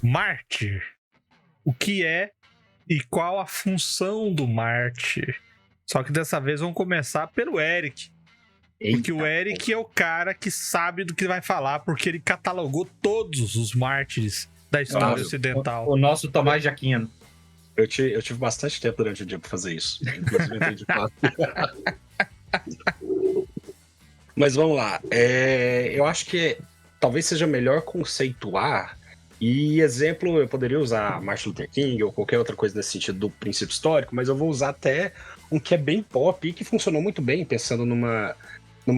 Mártir. O que é e qual a função do mártir? Só que dessa vez vamos começar pelo Eric. Porque o Eric é o cara que sabe do que vai falar, porque ele catalogou todos os mártires da história ocidental. O nosso Tomás de Aquino. Eu tive bastante tempo durante o dia pra fazer isso. Inclusive, eu entendi quatro. Mas vamos lá. Eu acho que talvez seja melhor conceituar. E exemplo, eu poderia usar Martin Luther King ou qualquer outra coisa nesse sentido do princípio histórico, mas eu vou usar até um que é bem pop e que funcionou muito bem, pensando numa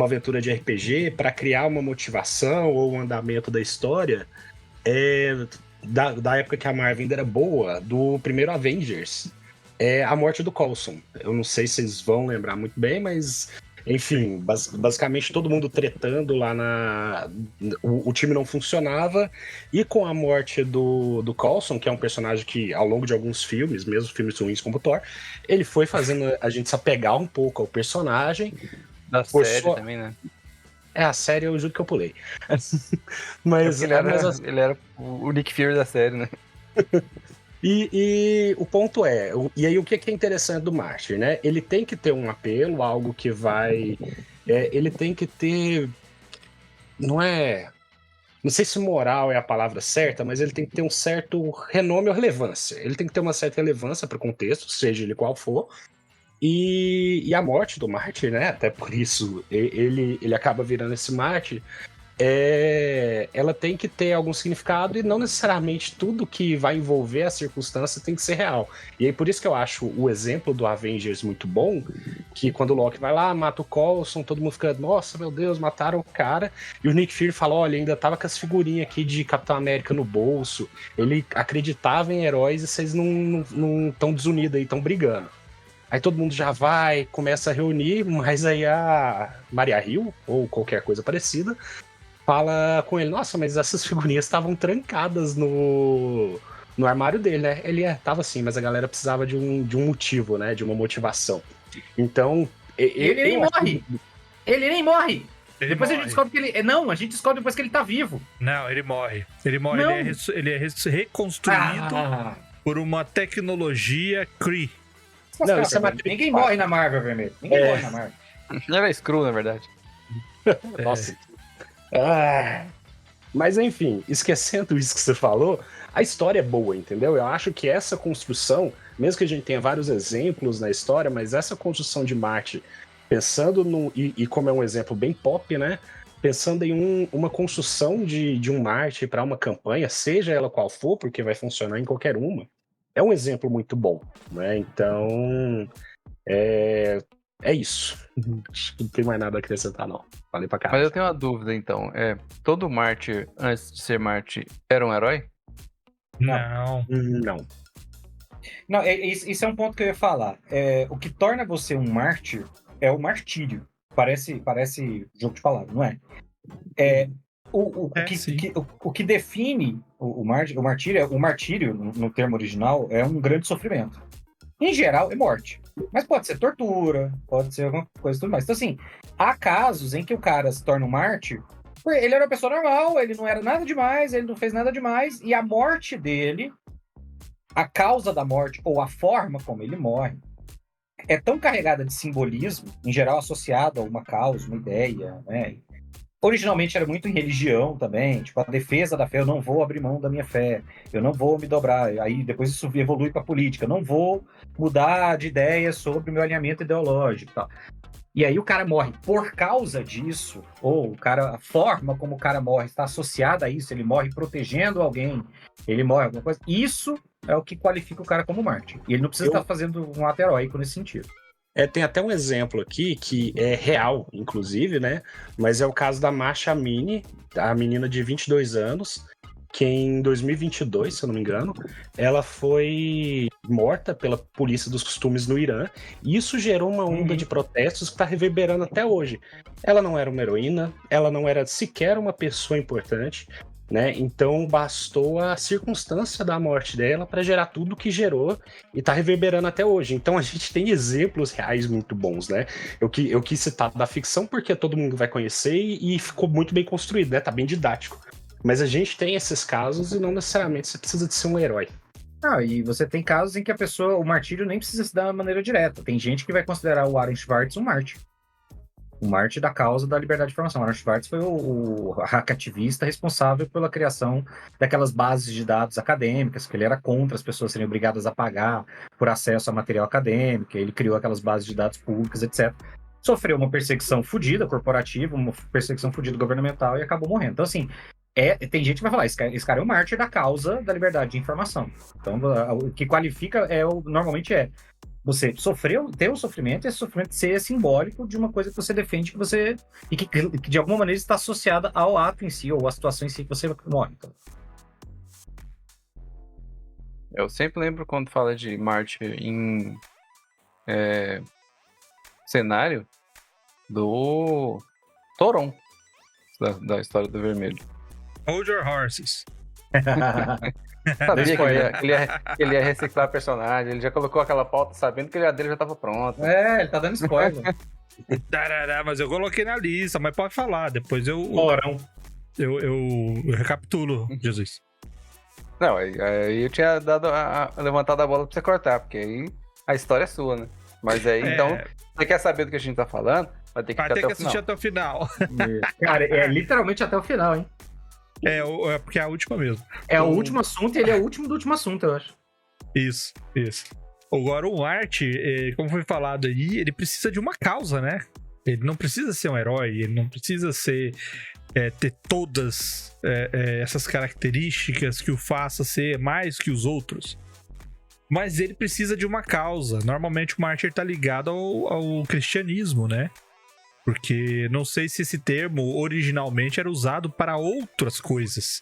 aventura de RPG, para criar uma motivação ou um andamento da história, da época que a Marvel ainda era boa, do primeiro Avengers, a morte do Coulson. Eu não sei se vocês vão lembrar muito bem, mas... Enfim, basicamente todo mundo tretando lá o time não funcionava, e com a morte do Coulson, que é um personagem que ao longo de alguns filmes, mesmo filmes ruins como Thor, ele foi fazendo a gente se apegar um pouco ao personagem. Da série também, né? A série eu juro que eu pulei. Mas ele era o Nick Fury da série, né? E o ponto e aí o que é interessante do Mártir, né? Ele tem que ter um apelo, algo que vai... ele tem que ter... Não sei se moral é a palavra certa, mas ele tem que ter um certo renome ou relevância. Ele tem que ter uma certa relevância para o contexto, seja ele qual for. E a morte do Mártir, né? Até por isso ele acaba virando esse Mártir. Ela tem que ter algum significado e não necessariamente tudo que vai envolver a circunstância tem que ser real. E aí por isso que eu acho o exemplo do Avengers muito bom, que quando o Loki vai lá, mata o Coulson, todo mundo fica, nossa, meu Deus, mataram o cara, e o Nick Fury fala, olha, ainda tava com as figurinhas aqui de Capitão América no bolso, ele acreditava em heróis e vocês não tão desunidos aí, tão brigando. Aí todo mundo já vai, começa a reunir, mas aí a Maria Hill, ou qualquer coisa parecida, fala com ele, nossa, mas essas figurinhas estavam trancadas no armário dele, né? Ele tava assim, mas a galera precisava de um motivo, né? De uma motivação. Então... Ele nem morre! Ele nem morre! Depois a gente descobre que ele... Não, a gente descobre depois que ele tá vivo. Não, ele morre. Ele morre, ele é reconstruído por uma tecnologia Kree. Não, isso ninguém morre na Marvel, Vermelho. Ninguém morre na Marvel. Não era Skrull, na verdade. Nossa. Mas enfim, esquecendo isso que você falou, a história é boa, entendeu? Eu acho que essa construção, mesmo que a gente tenha vários exemplos na história, mas essa construção de Marte, pensando e como é um exemplo bem pop, né? Pensando em uma construção de um Marte para uma campanha, seja ela qual for, porque vai funcionar em qualquer uma, é um exemplo muito bom, né? Então, é isso. Não tem mais nada a acrescentar, não. Falei pra caralho. Mas eu tenho uma dúvida, então. Todo mártir, antes de ser mártir, era um herói? Não. Não, isso é um ponto que eu ia falar. O que torna você um mártir é o martírio. Parece jogo de palavras, não é? O que define o martírio, no termo original, é um grande sofrimento. Em geral, é morte. Mas pode ser tortura, pode ser alguma coisa e tudo mais. Então, assim, há casos em que o cara se torna um mártir, porque ele era uma pessoa normal, ele não era nada demais, ele não fez nada demais, e a morte dele, a causa da morte, ou a forma como ele morre, é tão carregada de simbolismo, em geral associado a uma causa, uma ideia, né? Originalmente era muito em religião também, tipo, a defesa da fé, eu não vou abrir mão da minha fé, eu não vou me dobrar, aí depois isso evolui para política, eu não vou mudar de ideia sobre o meu alinhamento ideológico e tal. E aí o cara morre por causa disso, ou a forma como o cara morre está associada a isso, ele morre protegendo alguém, ele morre alguma coisa, isso é o que qualifica o cara como mártir. E ele não precisa estar fazendo um ato heróico nesse sentido. Tem até um exemplo aqui que é real, inclusive, né? Mas é o caso da Masha Amini, a menina de 22 anos, que em 2022, se eu não me engano, ela foi morta pela polícia dos costumes no Irã, e isso gerou uma onda de protestos que está reverberando até hoje. Ela não era uma heroína, ela não era sequer uma pessoa importante, né? Então bastou a circunstância da morte dela para gerar tudo que gerou e tá reverberando até hoje. Então a gente tem exemplos reais muito bons, né? Eu quis citar da ficção porque todo mundo vai conhecer e ficou muito bem construído, né? Tá bem didático. Mas a gente tem esses casos e não necessariamente você precisa de ser um herói. E você tem casos em que o martírio nem precisa se dar de maneira direta. Tem gente que vai considerar o Aaron Swartz um mártir. Um mártir da causa da liberdade de informação. Aaron Swartz foi o hackativista responsável pela criação daquelas bases de dados acadêmicas, que ele era contra as pessoas serem obrigadas a pagar por acesso a material acadêmico, ele criou aquelas bases de dados públicas, etc. Sofreu uma perseguição fodida corporativa, uma perseguição fodida governamental e acabou morrendo. Então, assim, tem gente que vai falar, esse cara é um mártir da causa da liberdade de informação. Então, o que qualifica normalmente você ter um sofrimento e esse sofrimento ser simbólico de uma coisa que você defende e que de alguma maneira está associada ao ato em si, ou à situação em si que você morre. Então. Eu sempre lembro quando fala de mártir em cenário do Thoron, da história do Vermelho. Hold your horses. Sabia que ele ia reciclar personagem, ele já colocou aquela pauta sabendo que a dele já estava pronta. Ele tá dando spoiler. Mas eu coloquei na lista, mas pode falar, depois eu recapitulo, Jesus. Não, aí eu tinha levantado a bola pra você cortar, porque aí a história é sua, né? Mas aí, então, você quer saber do que a gente tá falando, vai ter que assistir até o final. Cara, é literalmente até o final, hein? Porque é a última mesmo. É o último assunto e ele é o último do último assunto, eu acho. Isso. Agora, o mártir, como foi falado aí, ele precisa de uma causa, né? Ele não precisa ser um herói, ele não precisa ter todas essas características que o faça ser mais que os outros. Mas ele precisa de uma causa. Normalmente o mártir tá ligado ao cristianismo, né? Porque não sei se esse termo originalmente era usado para outras coisas.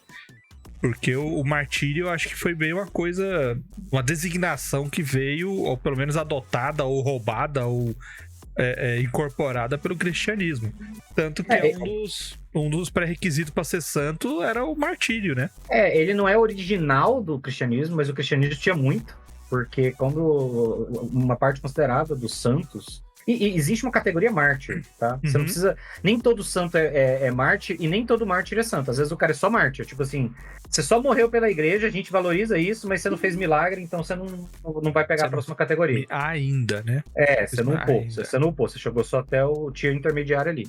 Porque o martírio eu acho que foi bem uma designação que veio, ou pelo menos adotada, ou roubada, ou incorporada pelo cristianismo. Tanto que um dos pré-requisitos para ser santo era o martírio, né? Ele não é original do cristianismo, mas o cristianismo tinha muito. Porque quando uma parte considerável dos santos... E existe uma categoria mártir, tá? Você não precisa... Nem todo santo é mártir e nem todo mártir é santo. Às vezes o cara é só mártir. Tipo assim, você só morreu pela igreja, a gente valoriza isso, mas você não fez milagre, então você não vai pegar a próxima categoria. Ainda, né? Você não upou. Você não upou, você chegou só até o tier intermediário ali.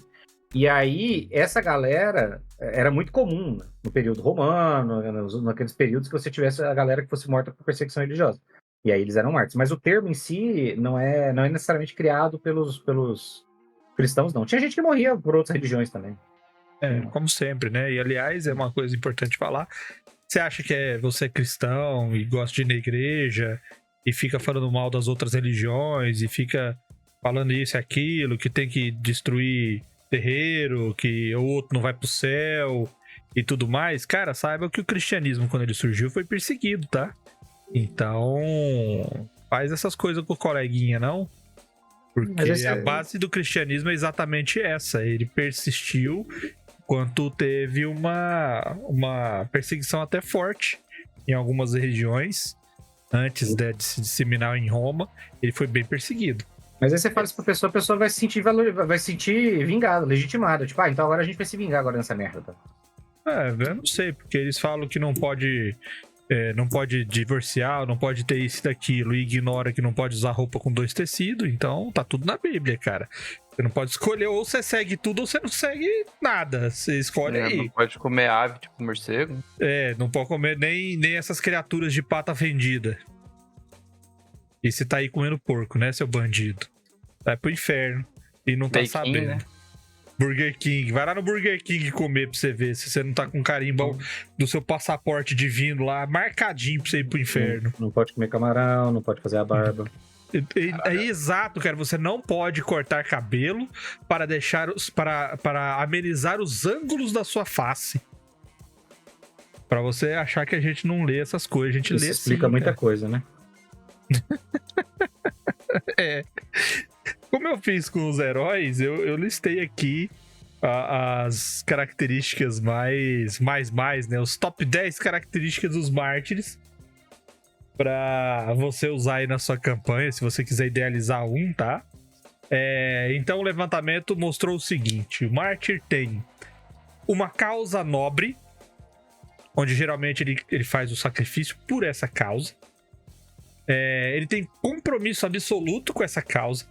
E aí, essa galera era muito comum no período romano, naqueles períodos que você tivesse a galera que fosse morta por perseguição religiosa. E aí eles eram mártires. Mas o termo em si não é necessariamente criado pelos cristãos, não. Tinha gente que morria por outras religiões também. Como sempre, né? E aliás, é uma coisa importante falar. Você acha que você é cristão e gosta de ir na igreja e fica falando mal das outras religiões e fica falando isso e aquilo, que tem que destruir terreiro, que o outro não vai pro céu e tudo mais, cara, saiba que o cristianismo, quando ele surgiu, foi perseguido, tá? Então, faz essas coisas com o coleguinha, não? Porque a base do cristianismo é exatamente essa. Ele persistiu enquanto teve uma perseguição até forte em algumas regiões. Antes de se disseminar em Roma, ele foi bem perseguido. Mas aí você fala isso pra pessoa, a pessoa vai se sentir vingada, legitimada. Tipo, então agora a gente vai se vingar agora nessa merda, tá? Eu não sei, porque eles falam que não pode divorciar, não pode ter isso e daquilo, e ignora que não pode usar roupa com 2 tecidos, então tá tudo na Bíblia, cara. Você não pode escolher, ou você segue tudo, ou você não segue nada. Você escolhe aí. Não pode comer ave, tipo morcego. Não pode comer nem essas criaturas de pata fendida. E você tá aí comendo porco, né, seu bandido? Vai pro inferno. E não tá Bacon, sabendo. né? Burger King. Vai lá no Burger King comer pra você ver se você não tá com carimbo do seu passaporte divino lá, marcadinho pra você ir pro inferno. Não pode comer camarão, não pode fazer a barba. É exato, cara. Você não pode cortar cabelo para para amenizar os ângulos da sua face. Pra você achar que a gente não lê essas coisas. A gente Isso lê explica sim, muita cara. coisa, né? Como eu fiz com os heróis, eu listei aqui as características mais, né? Os top 10 características dos mártires pra você usar aí na sua campanha, se você quiser idealizar um, tá? Então o levantamento mostrou o seguinte: o mártir tem uma causa nobre, onde geralmente ele faz o sacrifício por essa causa. Ele tem compromisso absoluto com essa causa.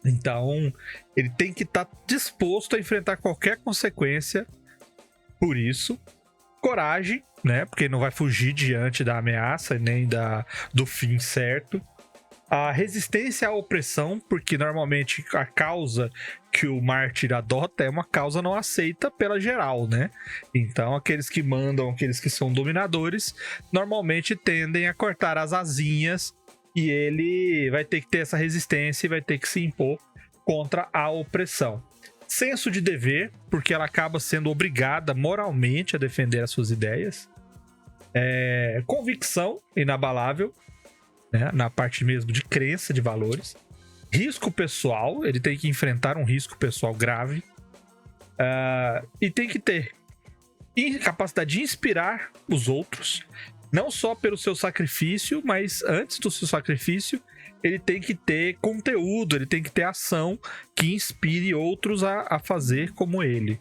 Então, ele tem que estar disposto a enfrentar qualquer consequência por isso. Coragem, né? Porque não vai fugir diante da ameaça nem do fim certo. A resistência à opressão, porque normalmente a causa que o mártir adota é uma causa não aceita pela geral, né? Então, aqueles que mandam, aqueles que são dominadores, normalmente tendem a cortar as asinhas e ele vai ter que ter essa resistência e vai ter que se impor contra a opressão. Senso de dever, porque ela acaba sendo obrigada moralmente a defender as suas ideias. Convicção inabalável, né, na parte mesmo de crença, de valores. Risco pessoal, ele tem que enfrentar um risco pessoal grave. E tem que ter capacidade de inspirar os outros, não só pelo seu sacrifício, mas antes do seu sacrifício, ele tem que ter conteúdo, ele tem que ter ação que inspire outros a fazer como ele.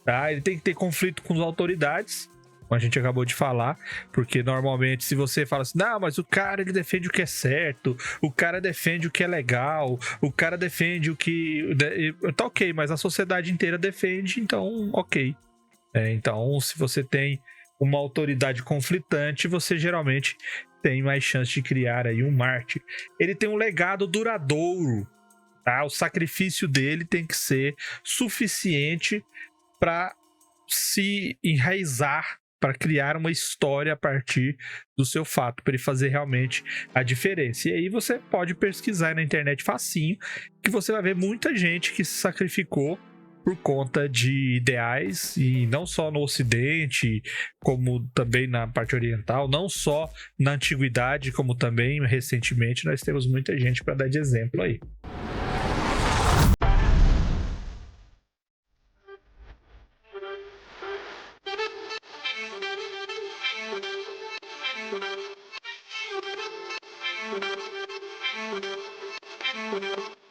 Tá? Ele tem que ter conflito com as autoridades, como a gente acabou de falar, porque normalmente se você fala assim, não, mas o cara ele defende o que é certo, o cara defende o que é legal, o cara defende o que... Tá ok, mas a sociedade inteira defende, então ok. Então, se você tem uma autoridade conflitante, você geralmente tem mais chance de criar aí um mártir. Ele tem um legado duradouro, tá? O sacrifício dele tem que ser suficiente para se enraizar, para criar uma história a partir do seu fato, para ele fazer realmente a diferença. E aí você pode pesquisar na internet facinho, que você vai ver muita gente que se sacrificou por conta de ideais, e não só no Ocidente, como também na parte oriental, não só na antiguidade, como também recentemente nós temos muita gente para dar de exemplo aí. Thank you.